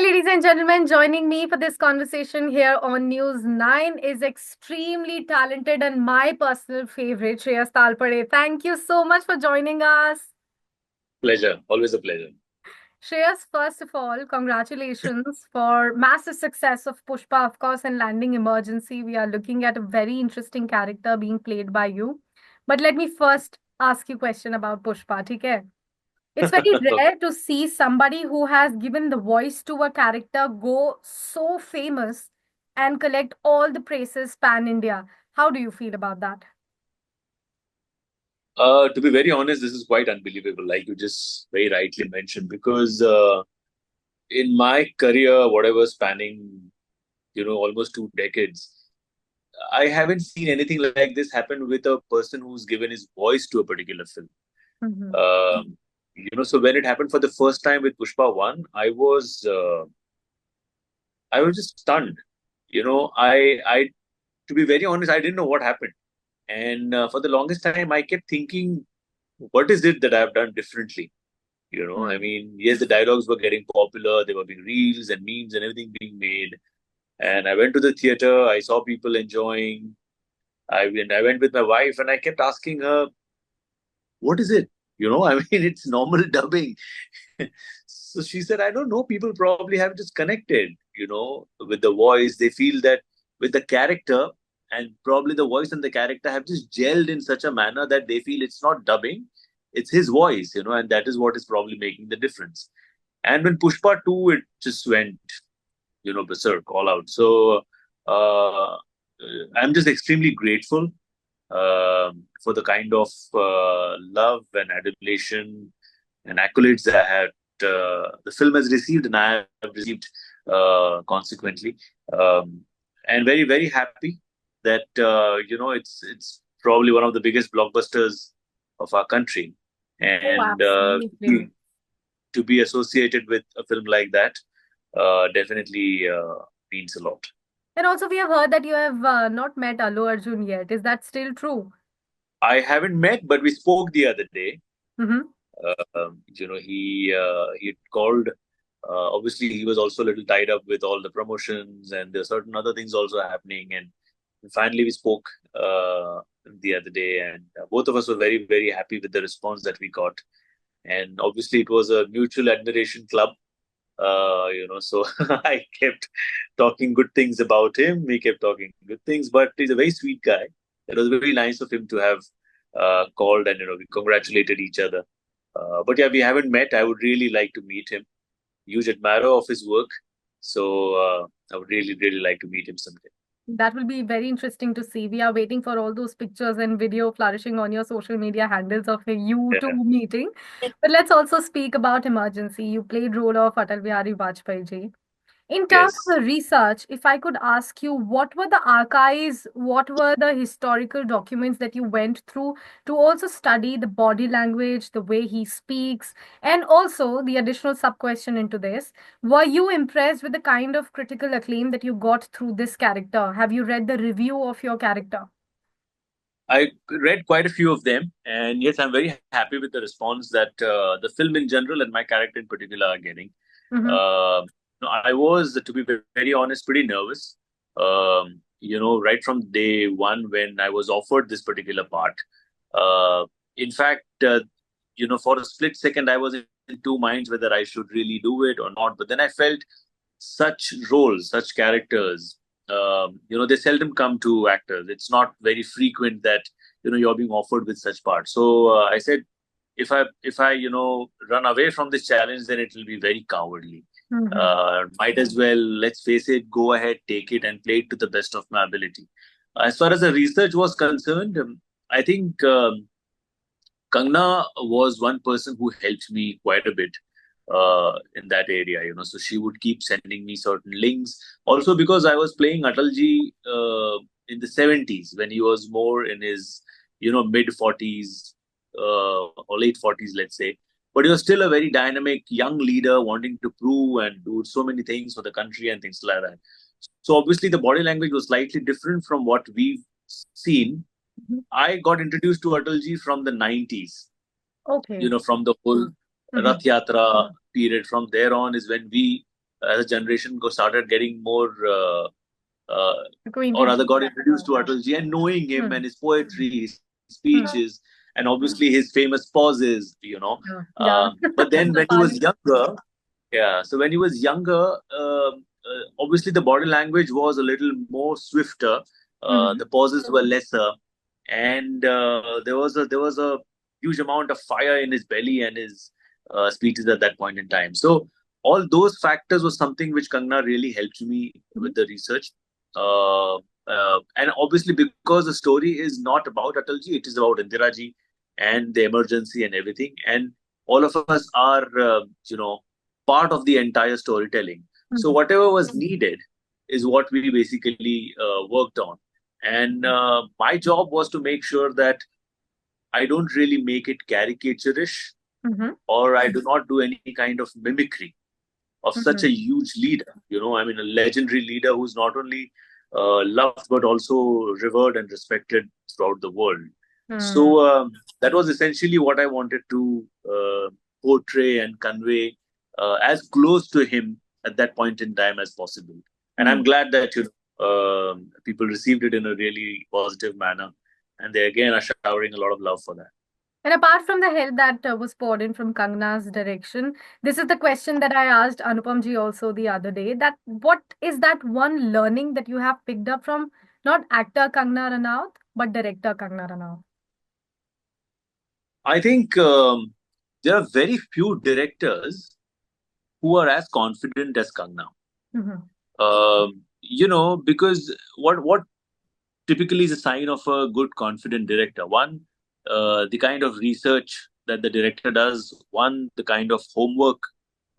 ladies and gentlemen. Joining me for this conversation here on News 9 is extremely talented and my personal favorite, Shreyas Talpade. Thank you so much for joining us. Pleasure. Always a pleasure. Shreyas, first of all, congratulations for massive success of Pushpa, of course, and landing Emergency. We are looking at a very interesting character being played by you. But let me first ask you a question about Pushpa, okay? It's very rare to see somebody who has given the voice to a character go so famous and collect all the praises pan India. How do you feel about that? To be very honest, this is quite unbelievable, like you just very rightly mentioned, because in my career, whatever spanning, almost 2 decades, I haven't seen anything like this happen with a person who's given his voice to a particular film. Mhm. So when it happened for the first time with Pushpa 1, I was just stunned. To be very honest, I didn't know what happened. And for the longest time, I kept thinking, what is it that I've done differently? I Mm. mean, yes, the dialogues were getting popular, there were being reels and memes and everything being made. And I went to the theater, I saw people enjoying. I went with my wife and I kept asking her, what is it? I mean, it's normal dubbing. So she said, I don't know, people probably have just connected, with the voice. They feel that with the character, and probably the voice and the character have just gelled in such a manner that they feel it's not dubbing, it's his voice, and that is what is probably making the difference. And when Pushpa 2, it just went, berserk, all out. So uh, I'm just extremely grateful for the kind of love and adulation and accolades that the film has received, and I have received consequently. Um, and very, very happy that it's probably one of the biggest blockbusters of our country, Oh, and absolutely. to be associated with a film like that definitely means a lot. And also, we have heard that you have not met Allu Arjun yet. Is that still true? I haven't met, but we spoke the other day. Mm-hmm. He had called. Obviously, he was also a little tied up with all the promotions, and there are certain other things also happening. And finally, we spoke the other day, and both of us were very, very happy with the response that we got. And obviously, it was a mutual admiration club. So I kept talking good things about him. We kept talking good things, but he's a very sweet guy. It was very nice of him to have called, and we congratulated each other. But yeah, we haven't met. I would really like to meet him. Huge admirer of his work. So I would really, really like to meet him someday. That will be very interesting to see. We are waiting for all those pictures and video flourishing on your social media handles of you two Yeah. meeting. But let's also speak about Emergency. You played role of Atal Bihari Vajpayee ji. In terms of Yes. the research, if I could ask you, what were the archives, what were the historical documents that you went through to also study the body language, the way he speaks, and also the additional sub question into this, were you impressed with the kind of critical acclaim that you got through this character? Have you read the review of your character? I read quite a few of them, and yes, I'm very happy with the response that the film in general and my character in particular are getting. Mm-hmm. Uh, no, I was, to be very honest, pretty nervous. Right from day one when I was offered this particular part. Uh, in fact, for a split second, I was in two minds whether I should really do it or not. But then I felt such roles, such characters, they seldom come to actors. It's not very frequent that you're being offered with such parts. So I said, if I run away from this challenge, then it will be very cowardly. Mm-hmm. Might as well, let's face it, go ahead, take it, and play it to the best of my ability. As far as the research was concerned, I think Kangna was one person who helped me quite a bit in that area. So she would keep sending me certain links. Also, because I was playing Atalji in the 70s when he was more in his, mid 40s or late 40s, let's say. But he was still a very dynamic young leader wanting to prove and do so many things for the country and things like that. So obviously the body language was slightly different from what we've seen. I got introduced to Atalji from the 90s, Okay. from the whole Mm-hmm. Rath Yatra period. From there on is when we as a generation started getting more uh, or Acquainted rather with got that. introduced to Atalji and knowing him and Hmm. his poetry, his Hmm. speeches, and obviously his famous pauses. Yeah. Yeah. But then when he was Tapali. younger, yeah, so when he was younger, obviously the body language was a little more swifter. Hmm. The pauses were lesser, and there was a huge amount of fire in his belly and his speeches at that point in time. So all those factors was something which Kangna really helped me with the research. And obviously, because the story is not about Atalji, it is about Indiraji and the emergency and everything. And all of us are, part of the entire storytelling. So Hmm. whatever was needed is what we basically worked on. And my job was to make sure that I don't really make it caricaturish, Hmm. or I do not do any kind of mimicry of such a Hmm. huge leader. I mean, a legendary leader who's not only loved but also revered and respected throughout the world. Hmm. So that was essentially what I wanted to portray and convey as close to him at that point in time as possible. And I'm Hmm. glad that people received it in a really positive manner, and they again are showering a lot of love for that. And apart from the help that was poured in from Kangna's direction, this is the question that I asked Anupam ji also the other day. That what is that one learning that you have picked up from not actor Kangna Ranaut but director Kangna Ranaut? I think there are very few directors who are as confident as Kangna. Mm-hmm. Because what typically is a sign of a good, confident director. One, the kind of research that the director does. One, the kind of homework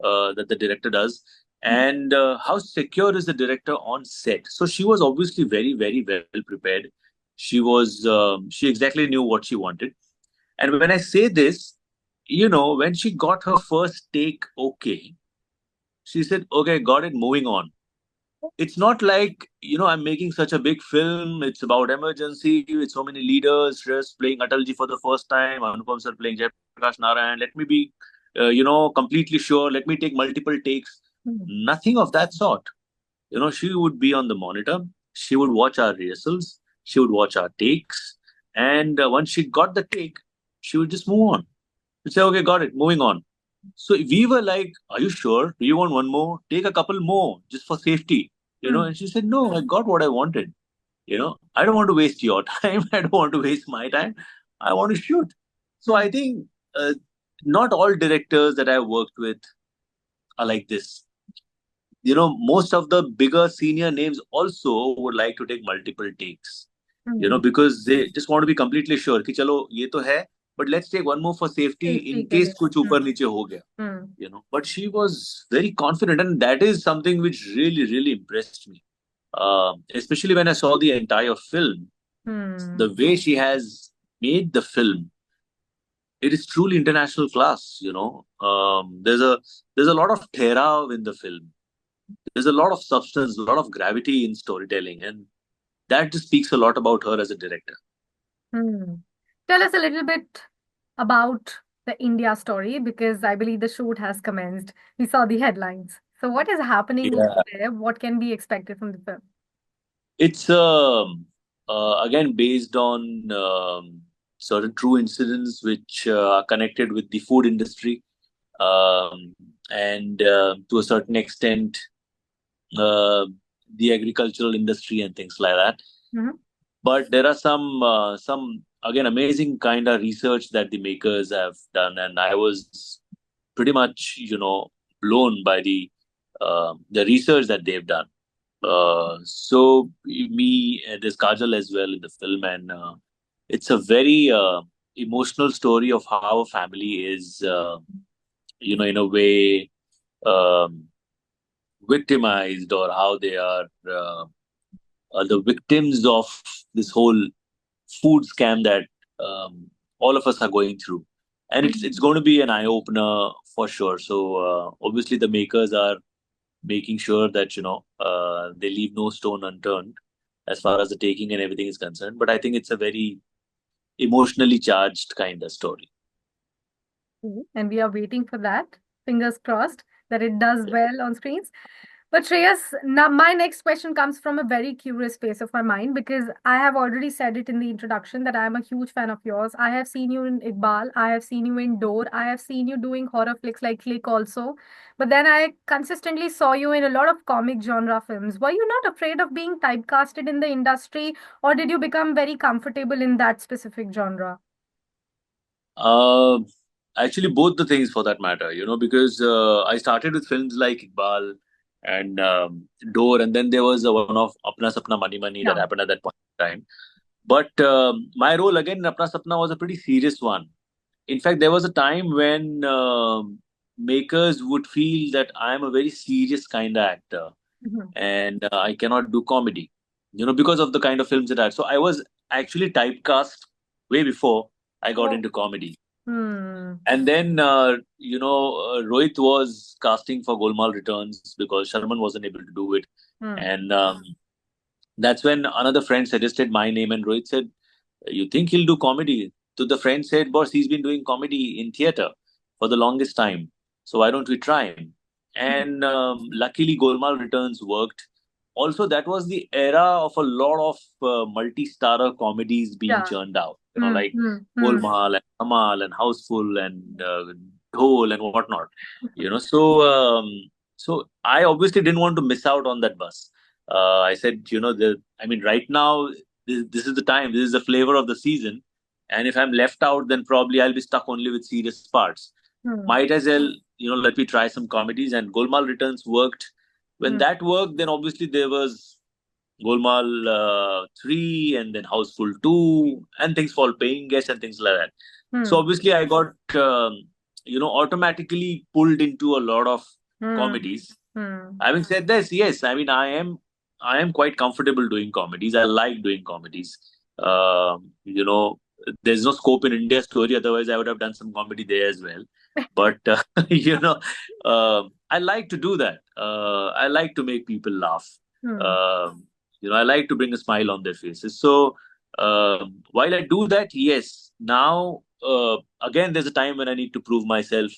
that the director does, and how secure is the director on set. So she was obviously very, very well prepared. She exactly knew what she wanted. And when I say this, when she got her first take okay, she said, okay, got it, moving on. It's not like, I'm making such a big film. It's about emergency with so many leaders, just playing Atalji for the first time, Anupam sir playing Jayaprakash Narayan. Let me be, completely sure. Let me take multiple takes. Nothing of that sort. She would be on the monitor. She would watch our rehearsals. She would watch our takes. And once she got the take, she would just move on. She'd say, okay, got it, moving on. So we were like, are you sure? Do you want one more? Take a couple more just for safety. And she said, no, I got what I wanted. I don't want to waste your time. I don't want to waste my time. I want to shoot. So I think not all directors that I've worked with are like this. Most of the bigger senior names also would like to take multiple takes, Mm-hmm. because they just want to be completely sure कि चलो ये तो है, but let's take one more for safety in Safety के case लिए. कुछ ऊपर नीचे हो गया. But she was very confident, and that is something which really, really impressed me. Especially when I saw the entire film, Hmm. the way she has made the film, it is truly international class. There's a lot of therav in the film. There's a lot of substance, a lot of gravity in storytelling, and that just speaks a lot about her as a director. Hmm. Tell us a little bit about the India story because I believe the shoot has commenced. We saw the headlines. So, what is happening over Yeah, there? What can be expected from the film? it's again based on certain true incidents which are connected with the food industry, and to a certain extent, uh, the agricultural industry and things like that. Mhm. But there are some again amazing kind of research that the makers have done, and I was pretty much blown by the research that they've done. So me, there's Kajal as well in the film, and it's a very emotional story of how a family is, in a way, um, victimized, or how they are the victims of this whole food scam that all of us are going through. And it's going to be an eye opener for sure. So obviously the makers are making sure that they leave no stone unturned as far as the taking and everything is concerned. But I think it's a very emotionally charged kind of story. And we are waiting for that. Fingers crossed. that it does well on screens. But Shreyas, now my next question comes from a very curious space of my mind because I have already said it in the introduction that I am a huge fan of yours. I have seen you in Iqbal, I have seen you in Door, I have seen you doing horror flicks like Click also. But then I consistently saw you in a lot of comic genre films. Were you not afraid of being typecasted in the industry, or did you become very comfortable in that specific genre? Uh, Actually, both the things for that matter, because I started with films like Iqbal and Door, and then there was a one of Apna Sapna Mani Mani that Yeah. happened at that point in time. But my role again in Apna Sapna was a pretty serious one. In fact, there was a time when makers would feel that I am a very serious kind of actor Mhm. and I cannot do comedy, because of the kind of films that I had. So I was actually typecast way before I got Oh. into comedy. Hmm. And then, Rohit was casting for Golmaal Returns because Sharman wasn't able to do it. Hmm. And that's when another friend suggested my name, and Rohit said, "You think he'll do comedy?" So the friend said, "Boss, he's been doing comedy in theater for the longest time. So why don't we try him?" And luckily, Golmaal Returns worked. Also, that was the era of a lot of multi-starrer comedies being Yeah. churned out, Hmm. like Hmm. Hmm. Golmaal and Kamal and Houseful and Dhol and whatnot. So so I obviously didn't want to miss out on that bus. I said, I mean, right now this is the time, this is the flavor of the season, and if I'm left out, then probably I'll be stuck only with serious parts. Hmm. Might as well, let me try some comedies. And Golmaal Returns worked. When Hmm. that worked, then obviously there was Golmaal 3 and then Houseful 2 and things fall paying guests and things like that. So Hmm. obviously I got automatically pulled into a lot of Hmm. comedies. Hmm. Having said this, yes, I mean I am quite comfortable doing comedies. I like doing comedies. There's no scope in India story. Otherwise, I would have done some comedy there as well. But I like to do that. I like to make people laugh. Hmm. I like to bring a smile on their faces. So while I do that, yes, now again, there's a time when I need to prove myself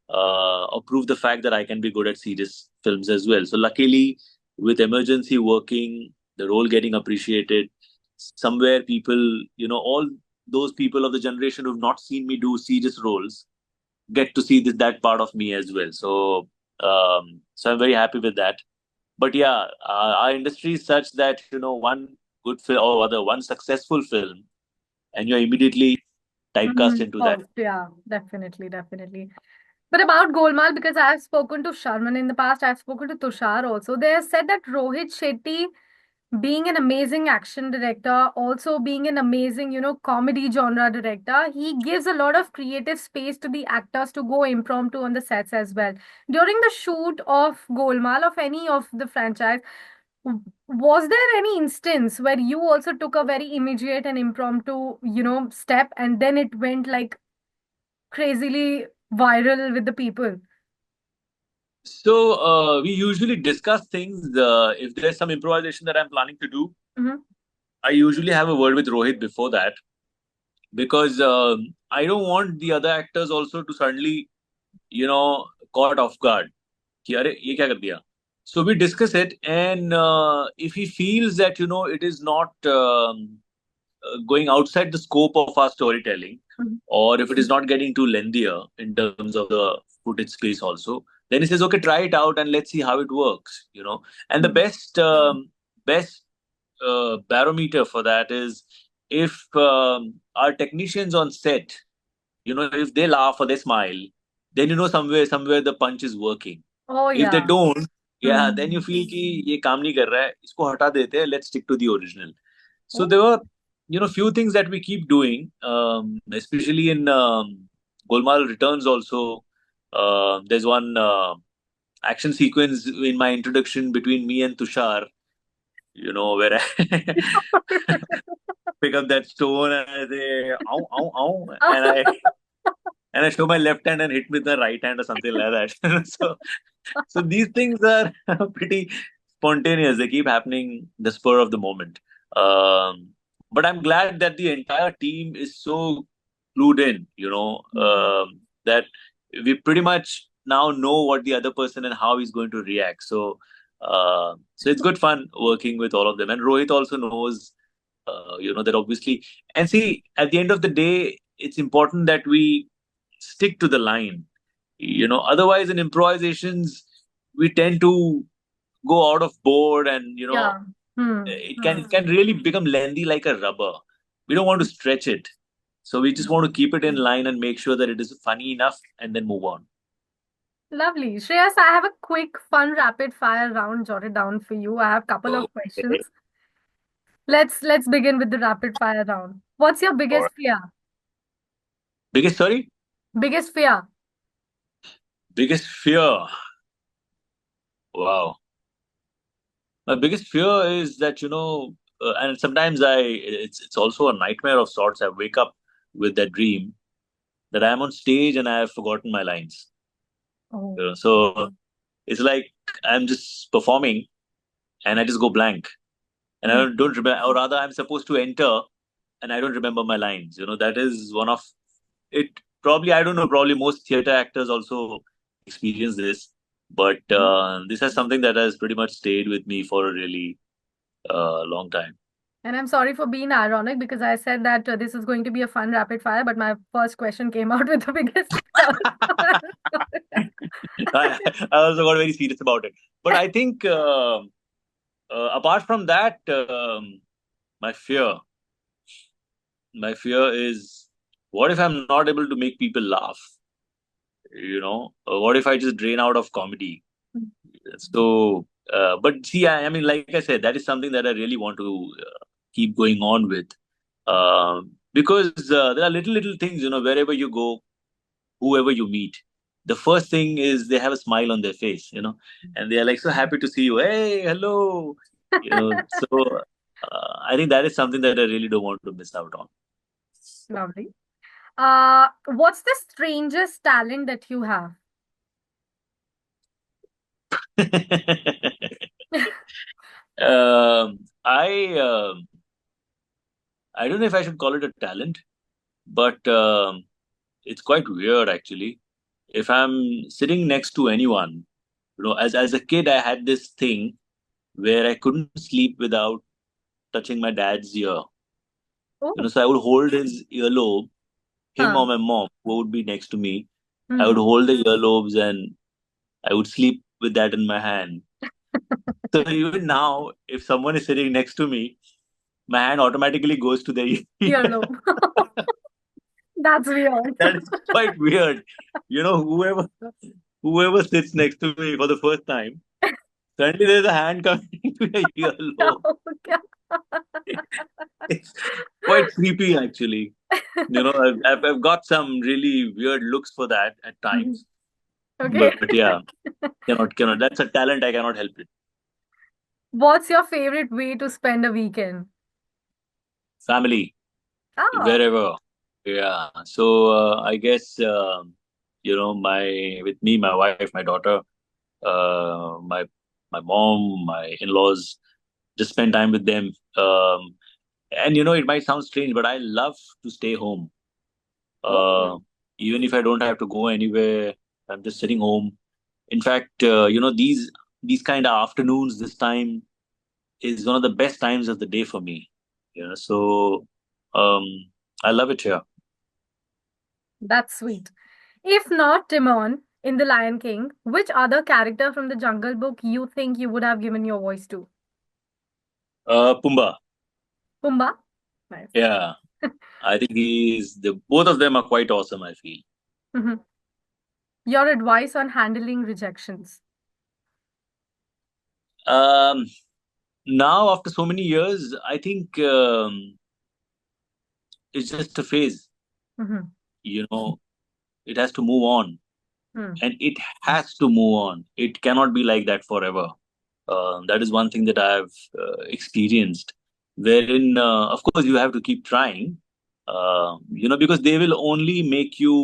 or prove the fact that I can be good at serious films as well. So luckily, with Emergency working, the role getting appreciated, somewhere people, all those people of the generation who've not seen me do serious roles get to see that part of me as well. So I'm very happy with that. But yeah, our industry is such that one good film or other one successful film, and you're immediately typecast Hmm. into that. Oh, yeah, definitely, definitely. But about Golmaal, because I've spoken to Sharman in the past, I've spoken to Tushar also. They have said that Rohit Shetty, being an amazing action director, also being an amazing, comedy genre director, he gives a lot of creative space to the actors to go impromptu on the sets as well. During the shoot of Golmaal, of any of the franchise, was there any instance where you also took a very immediate and impromptu, step and then it went like crazily viral with the people? So we usually discuss things. If there's some improvisation that I'm planning to do, Mm-hmm. I usually have a word with Rohit before that because I don't want the other actors also to suddenly, caught off guard. कि, "अरे, ये क्या कर दिया?" So we discuss it, and if he feels that it is not going outside the scope of our storytelling, or if it is not getting too lengthier in terms of the footage space also, then he says, "Okay, try it out and let's see how it works." And the Mm-hmm. best barometer for that is if our technicians on set, if they laugh or they smile, then somewhere the punch is working. Oh, If they yeah. don't, yeah, then you Mm. feel कि ये काम नहीं कर रहा है, इसको हटा देते हैं, let's stick to the original. So Oh. there were, few things that we keep doing, especially in Golmaal Returns also. There's one action sequence in my introduction between me and Tushar, where I pick up that stone and I say, ow, ow, ow, and I show my left hand and hit with the right hand or something like that. So these things are pretty spontaneous. They keep happening the spur of the moment. But I'm glad that the entire team is so clued in, that we pretty much now know what the other person and how he's going to react. So it's good fun working with all of them. And Rohit also knows, that obviously. And see, at the end of the day, it's important that we stick to the line. Otherwise in improvisations, we tend to go out of board, and Yeah. Hmm. it can really become lengthy like a rubber. We don't want to stretch it. So we just want to keep it in line and make sure that it is funny enough and then move on. Lovely. Shreyas, I have a quick, fun, rapid fire round jotted down for you. I have a couple of Okay. questions. Let's begin with the rapid fire round. What's your All biggest right. fear? Biggest, sorry? Biggest fear? Biggest fear. Wow. My biggest fear is that, and sometimes it's also a nightmare of sorts. I wake up with that dream that I'm on stage and I have forgotten my lines. Oh. So it's like I'm just performing and I just go blank, and I Hmm. don't remember, or rather, I'm supposed to enter and I don't remember my lines. That is one of it. Probably, I don't know. Probably most theater actors also experience this, but this is something that has pretty much stayed with me for a really long time. And I'm sorry for being ironic because I said that this is going to be a fun rapid fire, but my first question came out with the biggest fear. I also got very serious about it. But I think apart from that, my fear, my fear is, what if I'm not able to make people laugh? What if I just drain out of comedy? So, but see, I mean, like I said, that is something that I really want to keep going on with, because there are little things, wherever you go, whoever you meet, the first thing is they have a smile on their face, and they are like so happy to see you. Hey, hello, So I think that is something that I really don't want to miss out on. Lovely. What's the strangest talent that you have? I don't know if I should call it a talent, but it's quite weird actually. If I'm sitting next to anyone, as a kid, I had this thing where I couldn't sleep without touching my dad's ear. Oh, So I would hold his earlobe, him huh. or my mom, who would be next to me. I would Hmm. hold the earlobes and I would sleep with that in my hand. So even now, if someone is sitting next to me, my hand automatically goes to the ear. Earlobe. That's weird. That is quite weird. Whoever sits next to me for the first time, suddenly there's a hand coming to your earlobe. Okay. It's quite creepy, actually. I've got some really weird looks for that at times. Okay. But yeah, cannot. That's a talent. I cannot help it. What's your favorite way to spend a weekend? Family, Ah, wherever. Yeah. So I guess my with me, my wife, my daughter, my mom, my in-laws, just spend time with them. And it might sound strange, but I love to stay home. oh, Uh, Even if I don't have to go anywhere, I'm just sitting home. In fact, these kind of afternoons, this time is one of the best times of the day for me. So um, I love it here. that's sweet. If not Timon in The Lion King, which other character from the Jungle Book you think you would have given your voice to? Pumbaa, Pumbaa? Nice. yeah, I think he's the both of them are quite awesome. I feel. Mhm. Your advice on handling rejections. Um, Now after so many years, I think it's just a phase. Mhm. You know, it has to move on, Mm. and it has to move on. It cannot be like that forever. That is one thing that I've experienced. Wherein, of course, you have to keep trying. Because they will only make you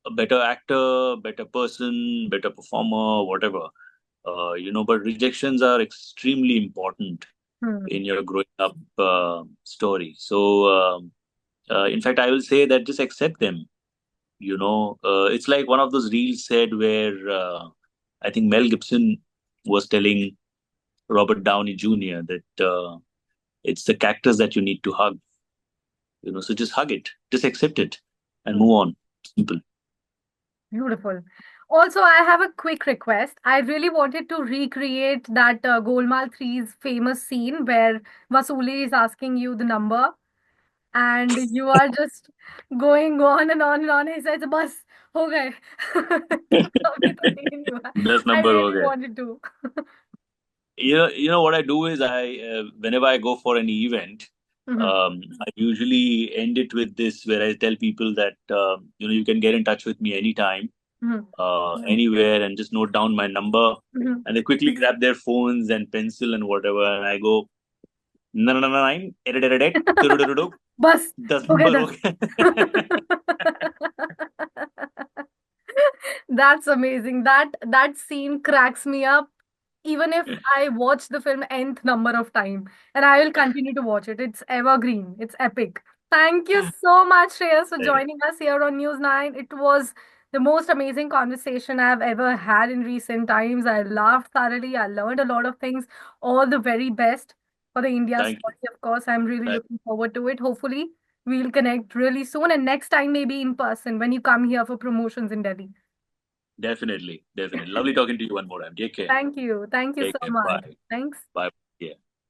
a better actor, better person, better performer, whatever. But rejections are extremely important Mm. in your growing up story. So, in fact, I will say that just accept them. It's like one of those reels said where I think Mel Gibson was telling Robert Downey Jr. that it's the cactus that you need to hug. So just hug it, just accept it, and move on. Simple. Beautiful. Also, I have a quick request. I really wanted to recreate that Golmaal Three's famous scene where Vasuli is asking you the number and you are just going on and on and on. He says, "Bas, ho gaye." अभी तो तीन ही हुआ. 10 I number हो really गए. wanted to. What I do is whenever I go for an event, Mhm, I usually end it with this, where I tell people that you can get in touch with me anytime, mhm, anywhere, and just note down my number, mhm. and they quickly grab their phones and pencil and whatever, and I go 999 बस 10 हो गए number हो 10. गए. That's amazing. That scene cracks me up. Even if I watch the film nth number of time, and I will continue to watch it. It's evergreen. It's epic. Thank you so much, Shreyas, for joining us here on News 9. It was the most amazing conversation I've ever had in recent times. I laughed thoroughly. I learned a lot of things. All the very best for the India Thank you. story, of course. I'm really looking forward to it. Hopefully, we'll connect really soon. And next time, maybe in person when you come here for promotions in Delhi. Definitely, definitely. Lovely talking to you one more time. Take care. Thank you. Thank you Take so care. much. Bye. Thanks. Bye.